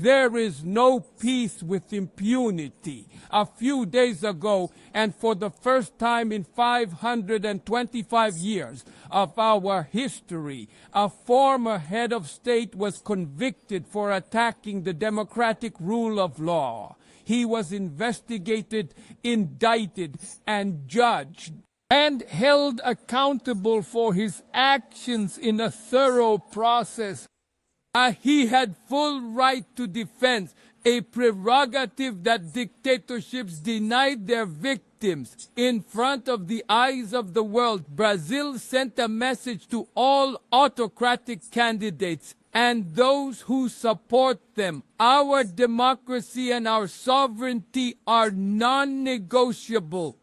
There is no peace with impunity. A few days ago, and for the first time in 525 years of our history, a former head of state was convicted for attacking the democratic rule of law. He was investigated, indicted, and judged, and held accountable for his actions in a thorough process. He had full right to defense, a prerogative that dictatorships denied their victims. In front of the eyes of the world, Brazil sent a message to all autocratic candidates and those who support them. Our democracy and our sovereignty are non-negotiable.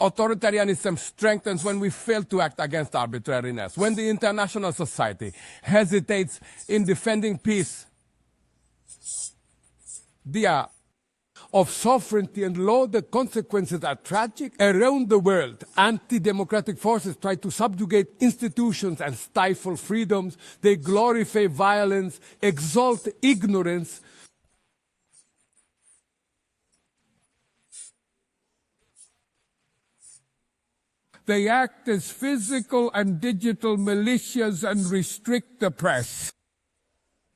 Authoritarianism strengthens when we fail to act against arbitrariness, when the international society hesitates in defending peace. Of sovereignty and law, the consequences are tragic. Around the world, anti-democratic forces try to subjugate institutions and stifle freedoms. They glorify violence, exalt ignorance. They act as physical and digital militias and restrict the press.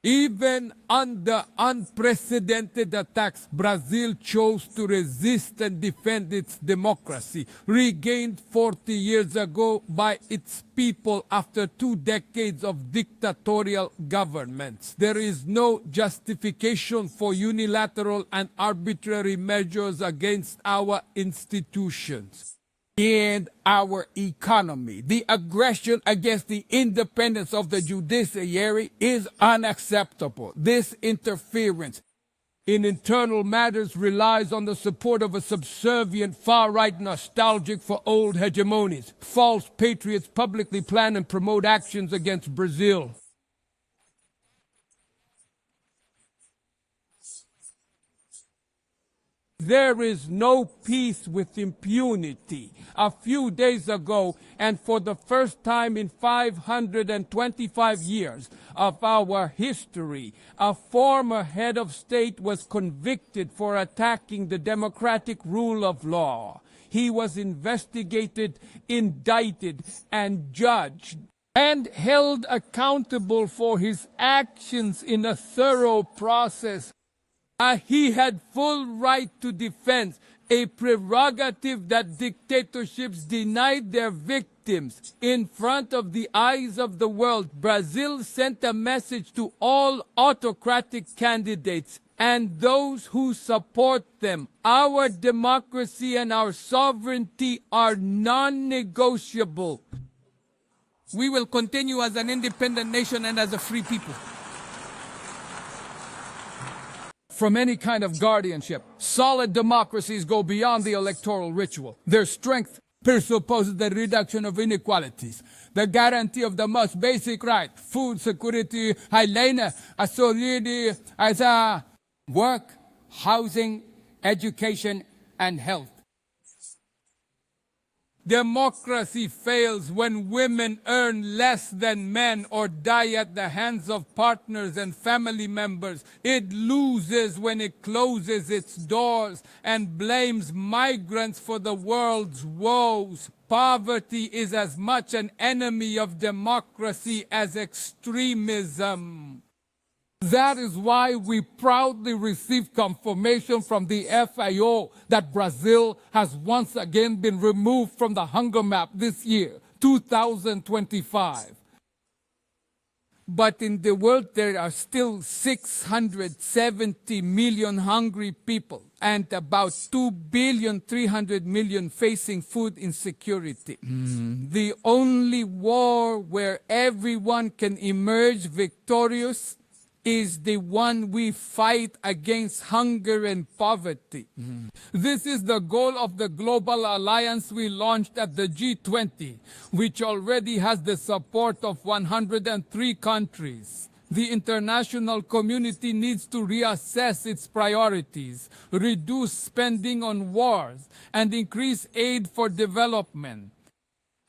Even under unprecedented attacks, Brazil chose to resist and defend its democracy, regained 40 years ago by its people after 2 decades of dictatorial governments. There is no justification for unilateral and arbitrary measures against our institutions and our economy. The aggression against the independence of the judiciary is unacceptable. This interference in internal matters relies on the support of a subservient far-right nostalgic for old hegemonies. False patriots publicly plan and promote actions against Brazil. There is no peace with impunity. A few days ago, and for the first time in 525 years of our history, a former head of state was convicted for attacking the democratic rule of law. He was investigated, indicted, and judged, and held accountable for his actions in a thorough process. He had full right to defense, a prerogative that dictatorships denied their victims. In front of the eyes of the world, Brazil sent a message to all autocratic candidates and those who support them. Our democracy and our sovereignty are non-negotiable. We will continue as an independent nation and as a free people. From any kind of guardianship, solid democracies go beyond the electoral ritual. Their strength presupposes the reduction of inequalities, the guarantee of the most basic right, food security, hygiene, solidity, as work, housing, education, and health. Democracy fails when women earn less than men or die at the hands of partners and family members. It loses when it closes its doors and blames migrants for the world's woes. Poverty is as much an enemy of democracy as extremism. That is why we proudly received confirmation from the FAO that Brazil has once again been removed from the hunger map this year, 2025. But in the world, there are still 670 million hungry people and about 2,300,000,000 facing food insecurity. The only war where everyone can emerge victorious is the one we fight against hunger and poverty. This is the goal of the global alliance we launched at the G20, which already has the support of 103 countries. The international community needs to reassess its priorities, reduce spending on wars, and increase aid for development.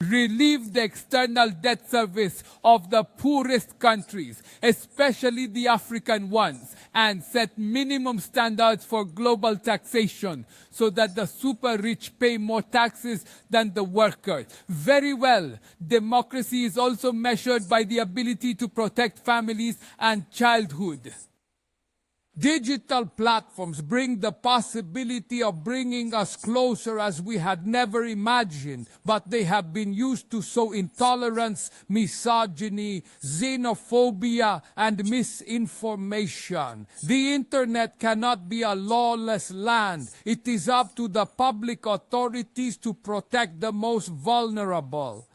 relieve the external debt service of the poorest countries, especially the African ones, and set minimum standards for global taxation so that the super rich pay more taxes than the workers. Very well. Democracy is also measured by the ability to protect families and childhood. Digital platforms bring the possibility of bringing us closer as we had never imagined, but they have been used to sow intolerance, misogyny, xenophobia, and misinformation. The internet cannot be a lawless land. It is up to the public authorities to protect the most vulnerable.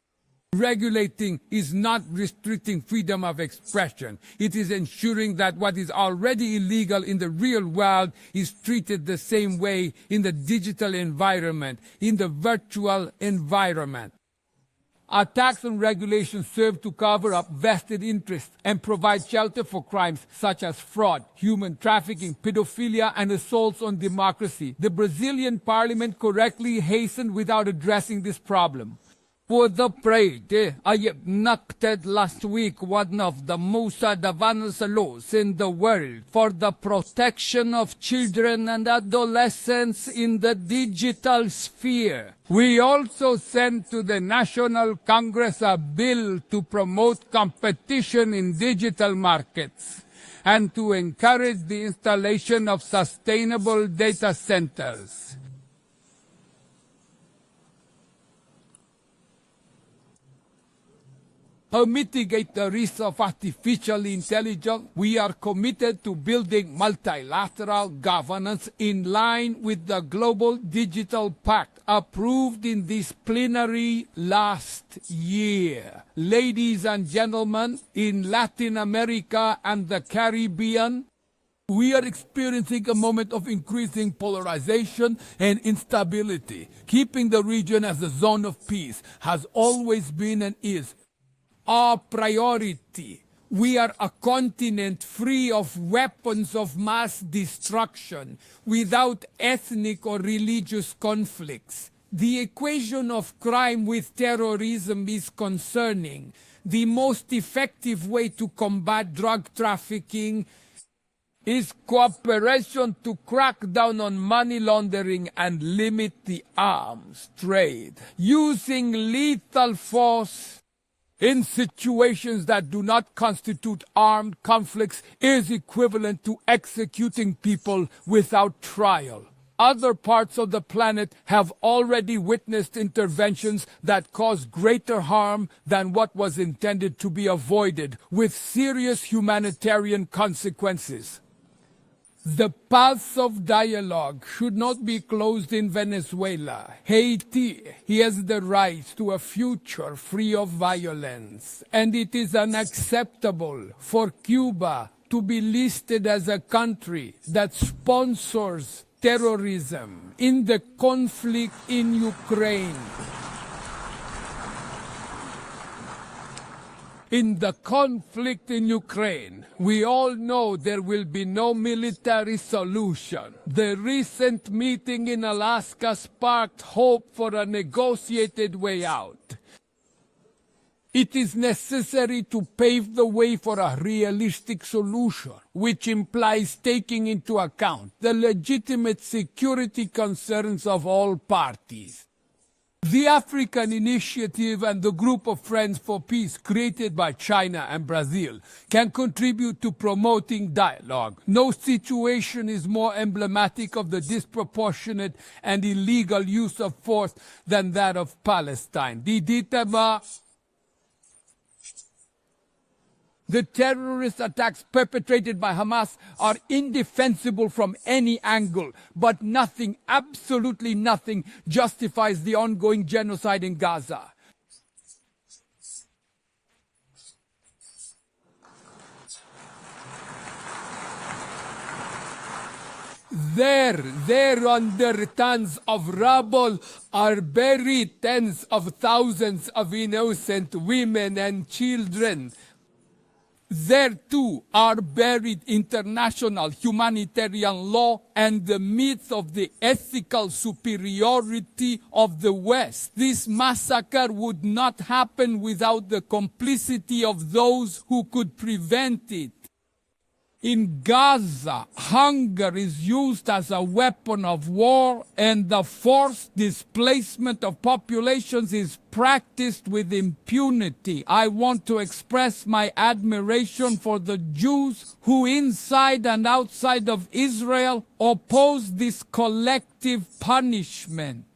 Regulating is not restricting freedom of expression. It is ensuring that what is already illegal in the real world is treated the same way in the digital environment, in the virtual environment. Attacks and regulations serve to cover up vested interests and provide shelter for crimes such as fraud, human trafficking, pedophilia, and assaults on democracy. The Brazilian parliament correctly hastened without addressing this problem. For the pride, I enacted last week one of the most advanced laws in the world for the protection of children and adolescents in the digital sphere. We also sent to the National Congress a bill to promote competition in digital markets and to encourage the installation of sustainable data centers. To mitigate the risks of artificial intelligence, we are committed to building multilateral governance in line with the Global Digital Pact approved in this plenary last year. Ladies and gentlemen, in Latin America and the Caribbean, we are experiencing a moment of increasing polarization and instability. Keeping the region as a zone of peace has always been and is our priority. We are a continent free of weapons of mass destruction, without ethnic or religious conflicts. The equation of crime with terrorism is concerning. The most effective way to combat drug trafficking is cooperation to crack down on money laundering and limit the arms trade. Using lethal force in situations that do not constitute armed conflicts is equivalent to executing people without trial. Other parts of the planet have already witnessed interventions that cause greater harm than what was intended to be avoided, with serious humanitarian consequences. The paths of dialogue should not be closed in Venezuela. Haiti has the right to a future free of violence, and it is unacceptable for Cuba to be listed as a country that sponsors terrorism in the conflict in Ukraine. In the conflict in Ukraine, we all know there will be no military solution. The recent meeting in Alaska sparked hope for a negotiated way out. It is necessary to pave the way for a realistic solution, which implies taking into account the legitimate security concerns of all parties. The African Initiative and the Group of Friends for Peace created by China and Brazil can contribute to promoting dialogue. No situation is more emblematic of the disproportionate and illegal use of force than that of Palestine. The terrorist attacks perpetrated by Hamas are indefensible from any angle, but nothing, absolutely nothing, justifies the ongoing genocide in Gaza. There under tons of rubble are buried tens of thousands of innocent women and children. There too are buried international humanitarian law and the myth of the ethical superiority of the West. This massacre would not happen without the complicity of those who could prevent it. In Gaza, hunger is used as a weapon of war, and the forced displacement of populations is practiced with impunity. I want to express my admiration for the Jews who, inside and outside of Israel, oppose this collective punishment.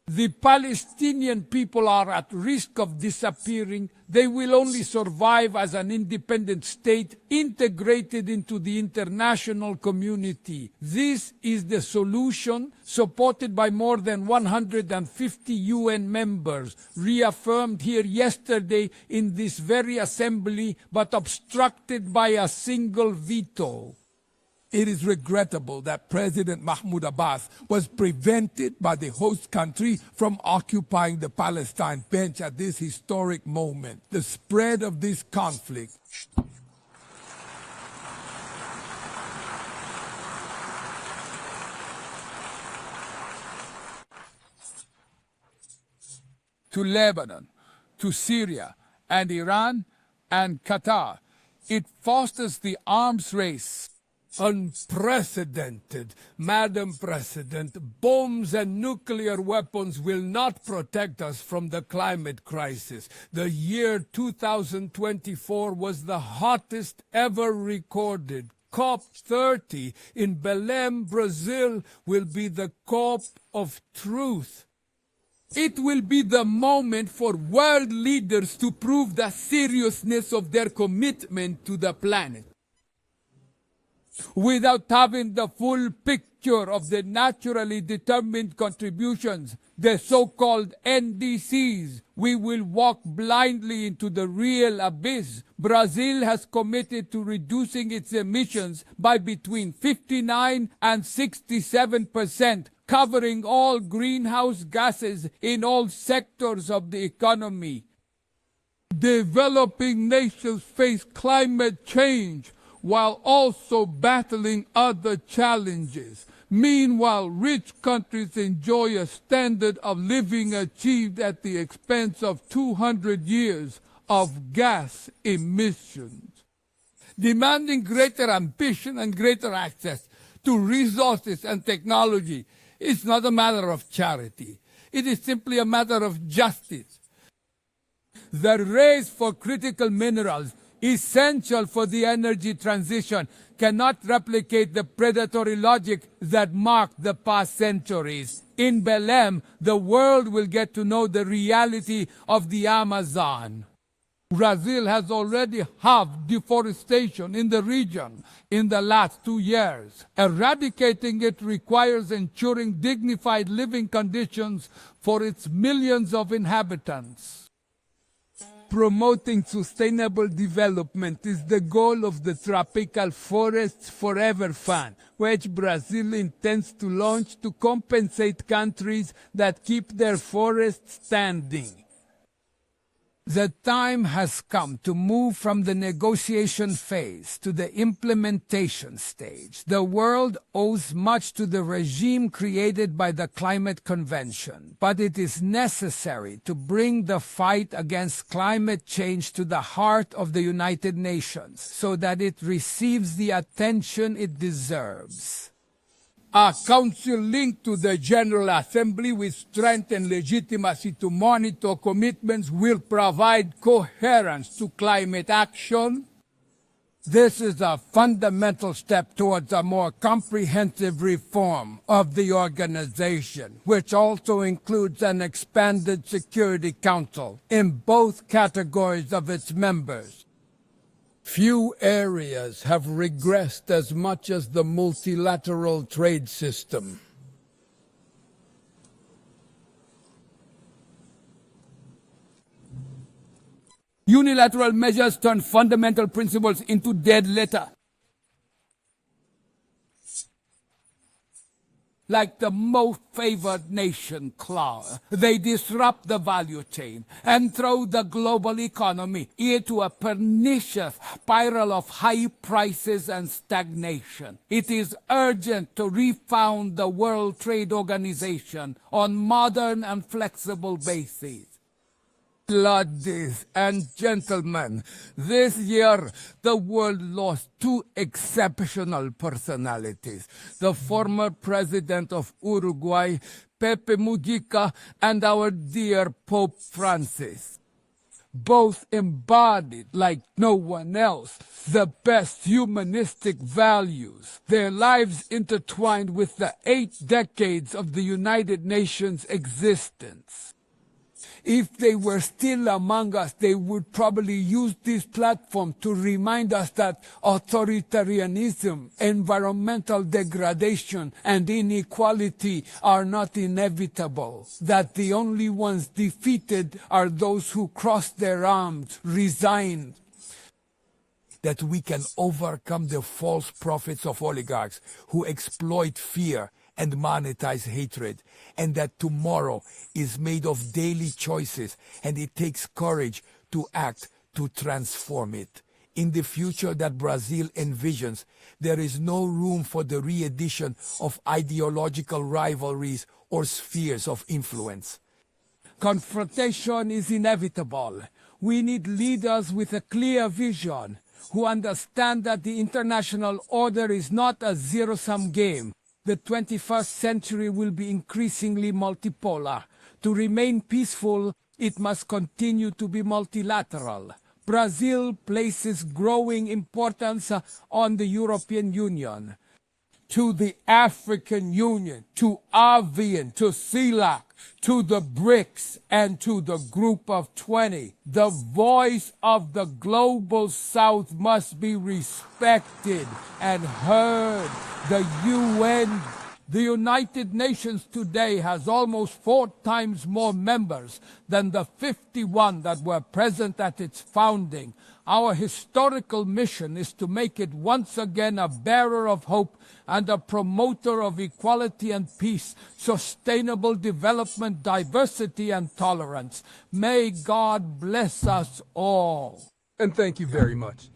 The Palestinian people are at risk of disappearing. They will only survive as an independent state integrated into the international community. This is the solution, supported by more than 150 UN members, reaffirmed here yesterday in this very assembly, but obstructed by a single veto. It is regrettable that President Mahmoud Abbas was prevented by the host country from occupying the Palestine bench at this historic moment. The spread of this conflict to Lebanon, to Syria, and Iran, and Qatar. It fosters the arms race. Unprecedented. Madam President, bombs and nuclear weapons will not protect us from the climate crisis. The year 2024 was the hottest ever recorded. COP30 in Belém, Brazil, will be the COP of truth. It will be the moment for world leaders to prove the seriousness of their commitment to the planet. Without having the full picture of the naturally determined contributions, the so-called NDCs, we will walk blindly into the real abyss. Brazil has committed to reducing its emissions by between 59 and 67%, covering all greenhouse gases in all sectors of the economy. Developing nations face climate change while also battling other challenges. Meanwhile, rich countries enjoy a standard of living achieved at the expense of 200 years of gas emissions. Demanding greater ambition and greater access to resources and technology is not a matter of charity. It is simply a matter of justice. The race for critical minerals, essential for the energy transition, cannot replicate the predatory logic that marked the past centuries. In Belém, the world will get to know the reality of the Amazon. Brazil has already halved deforestation in the region in the last 2 years. Eradicating it requires ensuring dignified living conditions for its millions of inhabitants. Promoting sustainable development is the goal of the Tropical Forests Forever Fund, which Brazil intends to launch to compensate countries that keep their forests standing. The time has come to move from the negotiation phase to the implementation stage. The world owes much to the regime created by the Climate Convention, but it is necessary to bring the fight against climate change to the heart of the United Nations so that it receives the attention it deserves. A council linked to the General Assembly with strength and legitimacy to monitor commitments will provide coherence to climate action. This is a fundamental step towards a more comprehensive reform of the organization, which also includes an expanded Security Council in both categories of its members. Few areas have regressed as much as the multilateral trade system. Unilateral measures turn fundamental principles into dead letter. like the most favored nation clause. They disrupt the value chain and throw the global economy into a pernicious spiral of high prices and stagnation. It is urgent to refound the World Trade Organization on modern and flexible bases. Ladies and gentlemen, this year the world lost two exceptional personalities. The former president of Uruguay, Pepe Mujica, and our dear Pope Francis. Both embodied, like no one else, the best humanistic values. Their lives intertwined with the 8 decades of the United Nations' existence. If they were still among us, they would probably use this platform to remind us that authoritarianism, environmental degradation, and inequality are not inevitable, that the only ones defeated are those who crossed their arms, resigned. That we can overcome the false prophets of oligarchs who exploit fear and monetize hatred, and that tomorrow is made of daily choices, and it takes courage to act to transform it. In the future that Brazil envisions, there is no room for the re-addition of ideological rivalries or spheres of influence. Confrontation is inevitable. We need leaders with a clear vision, who understand that the international order is not a zero-sum game. The 21st century will be increasingly multipolar. To remain peaceful, it must continue to be multilateral. Brazil places growing importance on the European Union. To the African Union, to ASEAN, to CELAC, to the BRICS, and to the Group of 20. The voice of the Global South must be respected and heard. The UN, the United Nations today has almost 4 times more members than the 51 that were present at its founding. Our historical mission is to make it once again a bearer of hope and a promoter of equality and peace, sustainable development, diversity, and tolerance. May God bless us all. And thank you very much.